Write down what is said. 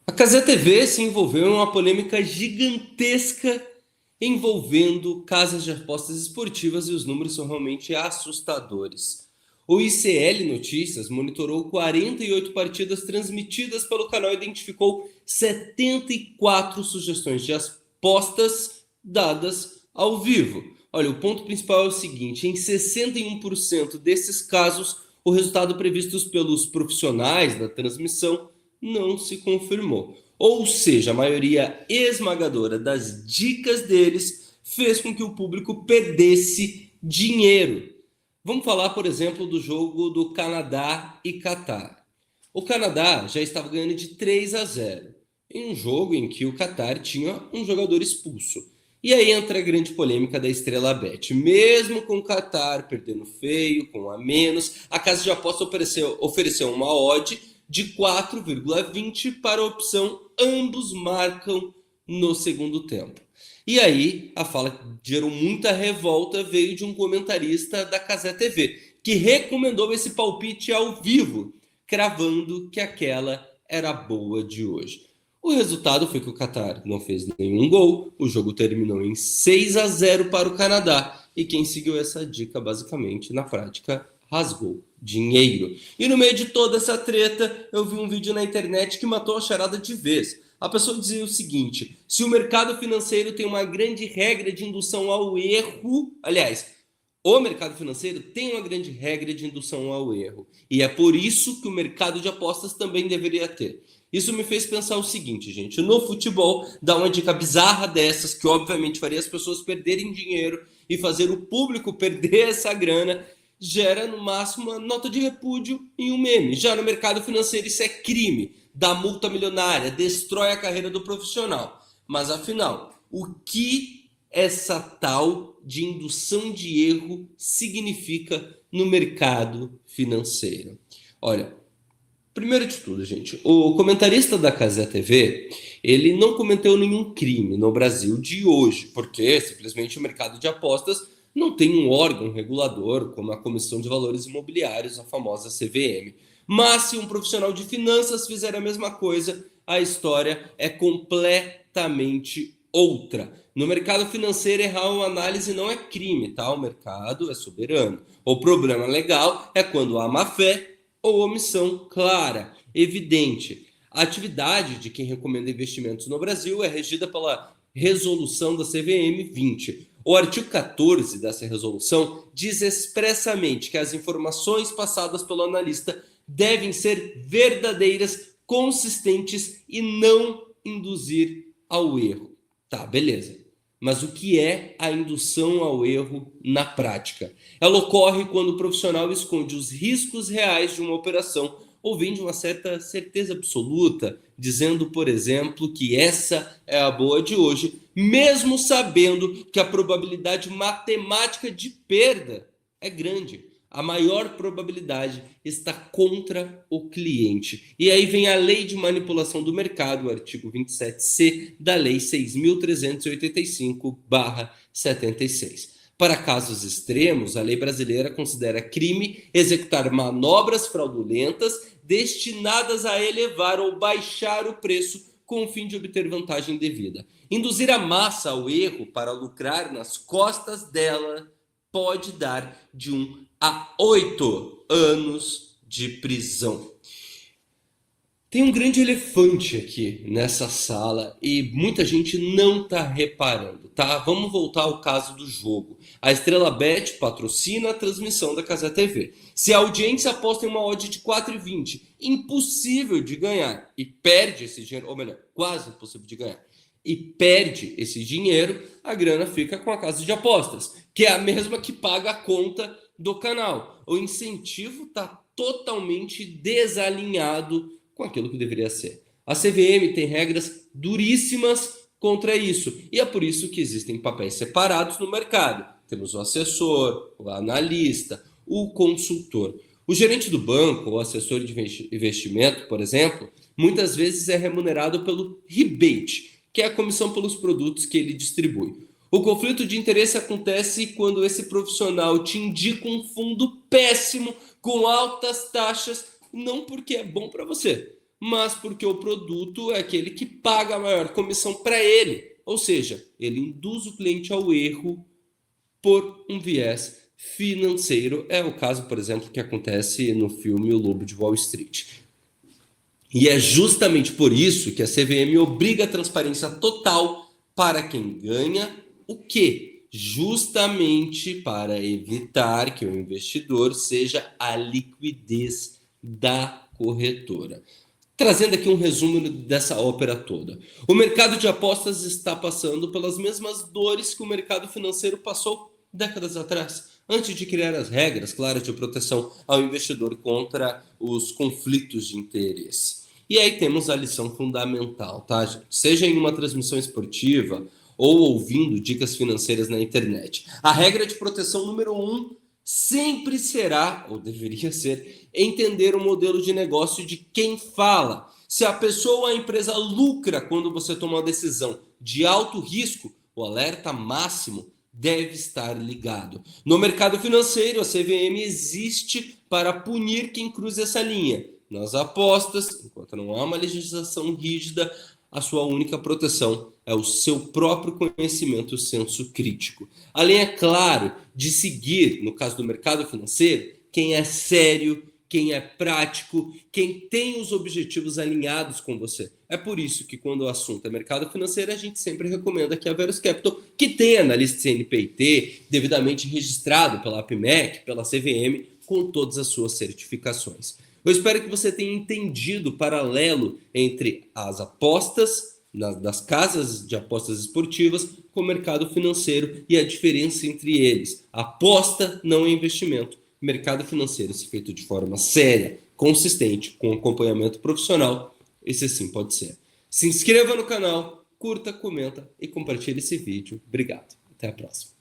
A Cazé TV se envolveu em uma polêmica gigantesca envolvendo casas de apostas esportivas e os números são realmente assustadores. O ICL Notícias monitorou 48 partidas transmitidas pelo canal e identificou 74 sugestões de apostas dadas ao vivo. Olha, o ponto principal é o seguinte: em 61% desses casos, o resultado previsto pelos profissionais da transmissão não se confirmou. Ou seja, a maioria esmagadora das dicas deles fez com que o público perdesse dinheiro. Vamos falar, por exemplo, do jogo do Canadá e Catar. O Canadá já estava ganhando de 3-0 em um jogo em que o Catar tinha um jogador expulso. E aí entra a grande polêmica da Estrela Bet. Mesmo com o Catar perdendo feio, com a menos, a casa de aposta ofereceu uma odd de 4,20 para a opção ambos marcam no segundo tempo. E aí, a fala que gerou muita revolta veio de um comentarista da Cazé TV, que recomendou esse palpite ao vivo, cravando que aquela era a boa de hoje. O resultado foi que o Catar não fez nenhum gol, o jogo terminou em 6-0 para o Canadá, e quem seguiu essa dica, basicamente, na prática, rasgou dinheiro. E no meio de toda essa treta, eu vi um vídeo na internet que matou a charada de vez. A pessoa dizia o seguinte: se o mercado financeiro tem uma grande regra de indução ao erro, aliás, o mercado financeiro tem uma grande regra de indução ao erro, e é por isso que o mercado de apostas também deveria ter. Isso me fez pensar o seguinte, gente: no futebol, dar uma dica bizarra dessas, que obviamente faria as pessoas perderem dinheiro e fazer o público perder essa grana, gera no máximo uma nota de repúdio em um meme. Já no mercado financeiro isso é crime, dá multa milionária, destrói a carreira do profissional. Mas afinal, o que essa tal de indução de erro significa no mercado financeiro? Olha, primeiro de tudo, gente, o comentarista da Cazé TV, ele não cometeu nenhum crime no Brasil de hoje, porque simplesmente o mercado de apostas não tem um órgão regulador como a Comissão de Valores Imobiliários, a famosa CVM. Mas se um profissional de finanças fizer a mesma coisa, a história é completamente outra. No mercado financeiro, errar uma análise não é crime, tá? O mercado é soberano. O problema legal é quando há má fé ou omissão clara, evidente. A atividade de quem recomenda investimentos no Brasil é regida pela resolução da CVM 20. O artigo 14 dessa resolução diz expressamente que as informações passadas pelo analista devem ser verdadeiras, consistentes e não induzir ao erro. Tá, beleza. Mas o que é a indução ao erro na prática? Ela ocorre quando o profissional esconde os riscos reais de uma operação ou vende uma certa certeza absoluta, dizendo, por exemplo, que essa é a boa de hoje, mesmo sabendo que a probabilidade matemática de perda é grande. A maior probabilidade está contra o cliente. E aí vem a Lei de Manipulação do Mercado, o artigo 27C da Lei 6.385/76. Para casos extremos, a lei brasileira considera crime executar manobras fraudulentas destinadas a elevar ou baixar o preço com o fim de obter vantagem devida. Induzir a massa ao erro para lucrar nas costas dela pode dar de 1 a 8 anos de prisão. Tem um grande elefante aqui nessa sala e muita gente não está reparando, tá? Vamos voltar ao caso do jogo. A Estrela Bet patrocina a transmissão da Cazé TV. Se a audiência aposta em uma odd de 4,20, impossível de ganhar, e perde esse dinheiro, ou melhor, quase impossível de ganhar, e perde esse dinheiro, a grana fica com a casa de apostas, que é a mesma que paga a conta do canal. O incentivo está totalmente desalinhado com aquilo que deveria ser. A CVM tem regras duríssimas contra isso, e é por isso que existem papéis separados no mercado. Temos o assessor, o analista, o consultor. O gerente do banco, o assessor de investimento, por exemplo, muitas vezes é remunerado pelo rebate, que é a comissão pelos produtos que ele distribui. O conflito de interesse acontece quando esse profissional te indica um fundo péssimo com altas taxas, não porque é bom para você, mas porque o produto é aquele que paga a maior comissão para ele. Ou seja, ele induz o cliente ao erro por um viés financeiro. É o caso, por exemplo, que acontece no filme O Lobo de Wall Street. E é justamente por isso que a CVM obriga a transparência total para quem ganha o quê? Justamente para evitar que o investidor seja a liquidez da corretora. Trazendo aqui um resumo dessa ópera toda. O mercado de apostas está passando pelas mesmas dores que o mercado financeiro passou décadas atrás, antes de criar as regras claras de proteção ao investidor contra os conflitos de interesse. E aí temos a lição fundamental, tá, gente? Seja em uma transmissão esportiva ou ouvindo dicas financeiras na internet. A regra de proteção número 1 sempre será, ou deveria ser, entender o modelo de negócio de quem fala. Se a pessoa ou a empresa lucra quando você toma uma decisão de alto risco, o alerta máximo deve estar ligado. No mercado financeiro, a CVM existe para punir quem cruza essa linha. Nas apostas, enquanto não há uma legislação rígida, a sua única proteção é o seu próprio conhecimento e senso crítico. Além, é claro, de seguir, no caso do mercado financeiro, quem é sério, quem é prático, quem tem os objetivos alinhados com você. É por isso que quando o assunto é mercado financeiro, a gente sempre recomenda que a Verus Capital, que tem analista CNPq, devidamente registrado pela APMEC, pela CVM, com todas as suas certificações. Eu espero que você tenha entendido o paralelo entre as apostas das casas de apostas esportivas com o mercado financeiro e a diferença entre eles. Aposta não é investimento. Mercado financeiro, se feito de forma séria, consistente, com acompanhamento profissional, esse sim pode ser. Se inscreva no canal, curta, comenta e compartilhe esse vídeo. Obrigado. Até a próxima.